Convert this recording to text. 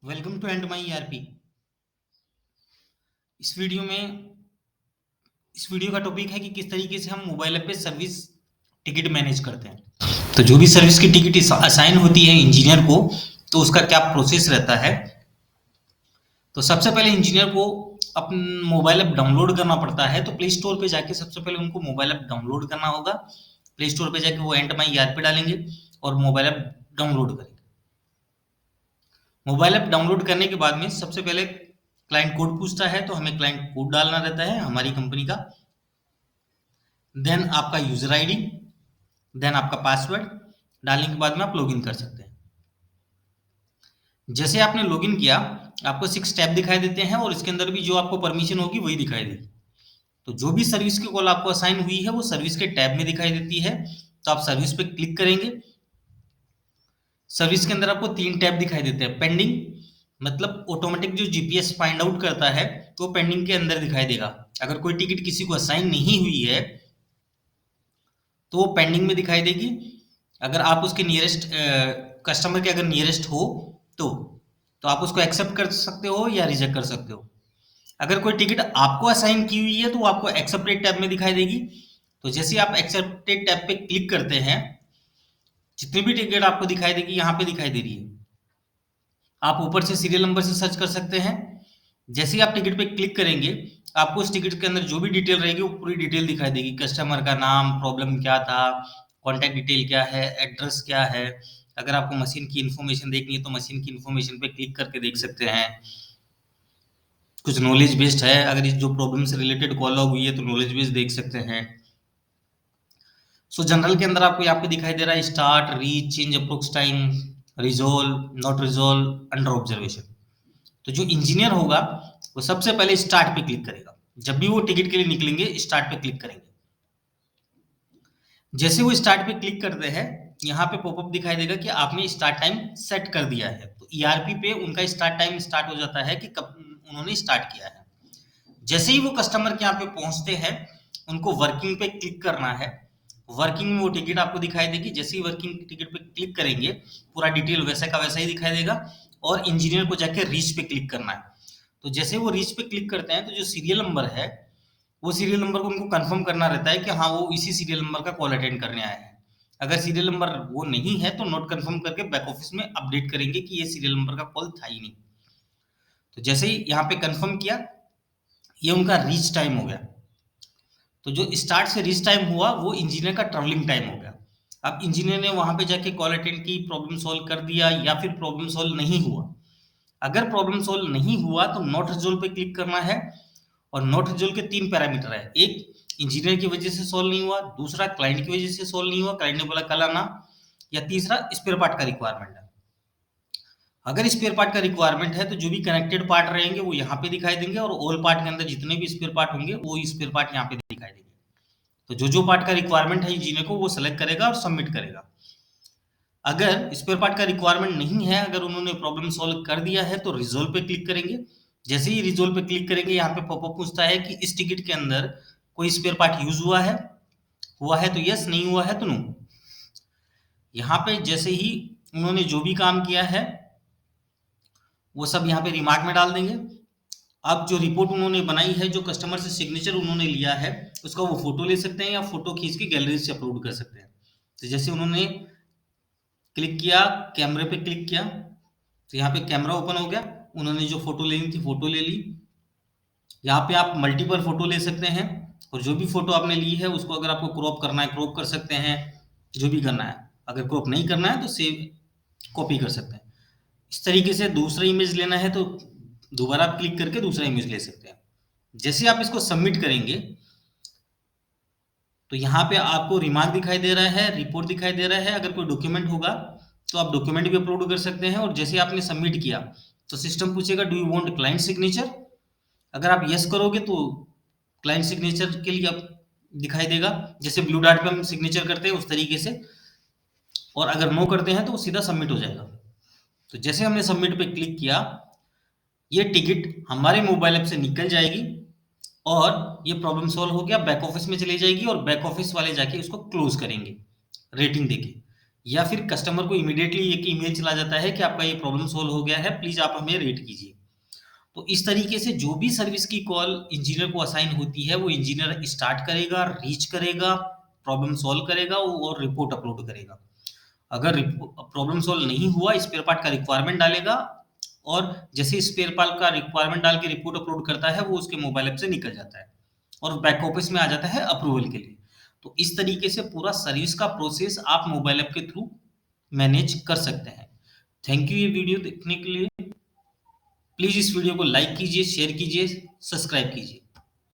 Welcome to and my ERP. इस video में इस वीडियो का टॉपिक है कि किस तरीके से हम मोबाइल ऐप पे सर्विस टिकट मैनेज करते हैं। तो जो भी सर्विस की टिकट असाइन होती है इंजीनियर को, तो उसका क्या प्रोसेस रहता है। तो सबसे पहले इंजीनियर को अपना मोबाइल ऐप डाउनलोड करना पड़ता है। तो प्ले स्टोर पे जाके सबसे पहले उनको मोबाइल ऐप डाउनलोड करना होगा। प्ले स्टोर पे जाके वो एंड माई ईआरपी डालेंगे और मोबाइल ऐप डाउनलोड करेंगे। मोबाइल ऐप डाउनलोड करने के बाद में सबसे पहले क्लाइंट कोड पूछता है, तो हमें क्लाइंट कोड डालना रहता है हमारी कंपनी का। देन आपका यूजर आईडी, देन आपका पासवर्ड डालने के बाद में आप लॉगिन कर सकते हैं। जैसे आपने लॉगिन किया, आपको 6 टैब दिखाई देते हैं और इसके अंदर भी जो आपको परमिशन होगी वही दिखाई देगी। तो जो भी सर्विस की कॉल आपको असाइन हुई है वो सर्विस के टैब में दिखाई देती है। तो आप सर्विस पे क्लिक करेंगे। सर्विस के अंदर आपको 3 टैब दिखाई देते हैं। पेंडिंग मतलब ऑटोमेटिक जो जीपीएस फाइंड आउट करता है तो पेंडिंग के अंदर दिखाई देगा। अगर कोई टिकट किसी को असाइन नहीं हुई है तो वो पेंडिंग में दिखाई देगी। अगर आप उसके नियरेस्ट कस्टमर के अगर नियरेस्ट हो तो आप उसको एक्सेप्ट कर सकते हो या रिजेक्ट कर सकते हो। अगर कोई टिकट आपको असाइन की हुई है तो वो आपको एक्सेप्टेड टैब में दिखाई देगी। तो जैसे आप एक्सेप्टेड टैब पे क्लिक करते हैं, जितनी भी टिकट आपको दिखाई देगी यहाँ पे दिखाई दे रही है। आप ऊपर से सीरियल नंबर से सर्च कर सकते हैं। जैसे ही आप टिकट पे क्लिक करेंगे, आपको उस टिकट के अंदर जो भी डिटेल रहेगी वो पूरी डिटेल दिखाई देगी। कस्टमर का नाम, प्रॉब्लम क्या था, कॉन्टैक्ट डिटेल क्या है, एड्रेस क्या है। अगर आपको मशीन की इन्फॉर्मेशन देखनी है तो मशीन की इन्फॉर्मेशन पे क्लिक करके देख सकते हैं। कुछ नॉलेज बेस्ड है, अगर इस जो प्रॉब्लम से रिलेटेड कॉल लॉग हुई है तो नॉलेज बेस्ड देख सकते हैं। सो जनरल के अंदर आपको यहाँ पे दिखाई दे रहा है start, reach, change approx time, resolve, not resolve, under observation. तो जो इंजीनियर होगा वो सबसे पहले स्टार्ट पे क्लिक करेगा। जब भी वो टिकट के लिए निकलेंगे स्टार्ट पे क्लिक करेंगे। जैसे वो स्टार्ट पे क्लिक करते हैं, यहाँ पे पॉपअप दिखाई देगा कि आपने स्टार्ट टाइम सेट कर दिया है। तो ईआरपी पे उनका स्टार्ट टाइम स्टार्ट हो जाता है कि कब उन्होंने स्टार्ट किया है। जैसे ही वो कस्टमर के यहाँ पे पहुंचते हैं, उनको वर्किंग पे क्लिक करना है। वर्किंग में वो टिकट आपको दिखाई देगी। जैसे ही वर्किंग टिकट पे क्लिक करेंगे, पूरा डिटेल वैसे का वैसा ही दिखाई देगा। और इंजीनियर को जाके रीच पे क्लिक करना है। तो जैसे वो रीच पे क्लिक करते हैं तो जो सीरियल नंबर है, वो सीरियल नंबर को उनको कंफर्म करना रहता है कि हाँ वो इसी सीरियल नंबर का कॉल अटेंड करने आया है। अगर सीरियल नंबर वो नहीं है तो नोट कंफर्म करके बैक ऑफिस में अपडेट करेंगे कि ये सीरियल नंबर का कॉल था ही नहीं। तो जैसे ही यहाँ पे कंफर्म किया, ये उनका रीच टाइम हो गया। तो जो स्टार्ट से रीच टाइम हुआ वो इंजीनियर का ट्रैवलिंग टाइम हो गया। अब इंजीनियर ने वहां पे जाके कॉल अटेंड की, प्रॉब्लम सॉल्व कर दिया या फिर प्रॉब्लम सॉल्व नहीं हुआ। अगर प्रॉब्लम सॉल्व नहीं हुआ तो नॉट रिजोल्व पे क्लिक करना है। और नॉट रिजोल्व के 3 पैरामीटर है। एक, इंजीनियर की वजह से सॉल्व नहीं हुआ। दूसरा, क्लाइंट की वजह से सॉल्व नहीं हुआ, क्लाइंट ने बोला कल आना। या तीसरा, स्पेयर पार्ट का रिक्वायरमेंट है। अगर स्पेयर पार्ट का रिक्वायरमेंट है तो जो भी कनेक्टेड पार्ट रहेंगे वो यहाँ पे दिखाई देंगे और ऑल पार्ट के अंदर जितने भी स्पेयर पार्ट होंगे वो स्पेयर पार्ट यहाँ पे दिखाई देंगे। तो जो पार्ट का रिक्वायरमेंट है इंजीनियर को वो सेलेक्ट करेगा और सबमिट करेगा। अगर स्पेयर पार्ट का रिक्वायरमेंट नहीं है, अगर उन्होंने प्रॉब्लम सॉल्व कर दिया है तो रिजोल्व पे क्लिक करेंगे। जैसे ही रिजोल्व पे क्लिक करेंगे, यहाँ पे पॉपअप पूछता है कि इस टिकट के अंदर कोई स्पेयर पार्ट यूज हुआ है तो यस, नहीं हुआ है तो नो। यहाँ पे जैसे ही उन्होंने जो भी काम किया है वो सब यहाँ पे रिमार्क में डाल देंगे। अब जो रिपोर्ट उन्होंने बनाई है, जो कस्टमर से सिग्नेचर उन्होंने लिया है, उसका वो फोटो ले सकते हैं या फोटो खींच के गैलरी से अपलोड कर सकते हैं। तो जैसे उन्होंने क्लिक किया, कैमरे पे क्लिक किया, तो यहाँ पे कैमरा ओपन हो गया। उन्होंने जो फोटो लेनी थी फोटो ले ली। यहाँ पे आप मल्टीपल फोटो ले सकते हैं और जो भी फोटो आपने ली है उसको अगर आपको क्रॉप करना है क्रॉप कर सकते हैं, जो भी करना है। अगर क्रॉप नहीं करना है तो सेव कॉपी कर सकते हैं। इस तरीके से दूसरा इमेज लेना है तो दोबारा आप क्लिक करके दूसरा इमेज ले सकते हैं। जैसे आप इसको सबमिट करेंगे तो यहाँ पे आपको रिमार्क दिखाई दे रहा है, रिपोर्ट दिखाई दे रहा है। अगर कोई डॉक्यूमेंट होगा तो आप डॉक्यूमेंट भी अपलोड कर सकते हैं। और जैसे आपने सबमिट किया तो सिस्टम पूछेगा do you want client signature. अगर आप यस करोगे तो क्लाइंट सिग्नेचर के लिए आप दिखाई देगा, जैसे ब्लू डार्ट पे हम सिग्नेचर करते हैं उस तरीके से। और अगर नो करते हैं तो वो सीधा सबमिट हो जाएगा। तो जैसे हमने सबमिट पे क्लिक किया, ये टिकट हमारे मोबाइल ऐप से निकल जाएगी और ये प्रॉब्लम सॉल्व हो गया, बैक ऑफिस में चली जाएगी और बैक ऑफिस वाले जाके उसको क्लोज करेंगे रेटिंग देके। या फिर कस्टमर को इमीडिएटली एक ईमेल चला जाता है कि आपका ये प्रॉब्लम सॉल्व हो गया है, प्लीज आप हमें रेट कीजिए। तो इस तरीके से जो भी सर्विस की कॉल इंजीनियर को असाइन होती है, वो इंजीनियर स्टार्ट करेगा, रीच करेगा, प्रॉब्लम सॉल्व करेगा और रिपोर्ट अपलोड करेगा। अगर प्रॉब्लम सॉल्व नहीं हुआ, स्पेयर पार्ट का रिक्वायरमेंट डालेगा, और जैसे स्पेयर पार्ट का रिक्वायरमेंट डाल के रिपोर्ट अपलोड करता है, वो उसके मोबाइल ऐप से निकल जाता है और बैक ऑफिस में आ जाता है अप्रूवल के लिए। तो इस तरीके से पूरा सर्विस का प्रोसेस आप मोबाइल ऐप के थ्रू मैनेज कर सकते हैं। थैंक यू ये वीडियो देखने के लिए। प्लीज इस वीडियो को लाइक कीजिए, शेयर कीजिए, सब्सक्राइब कीजिए।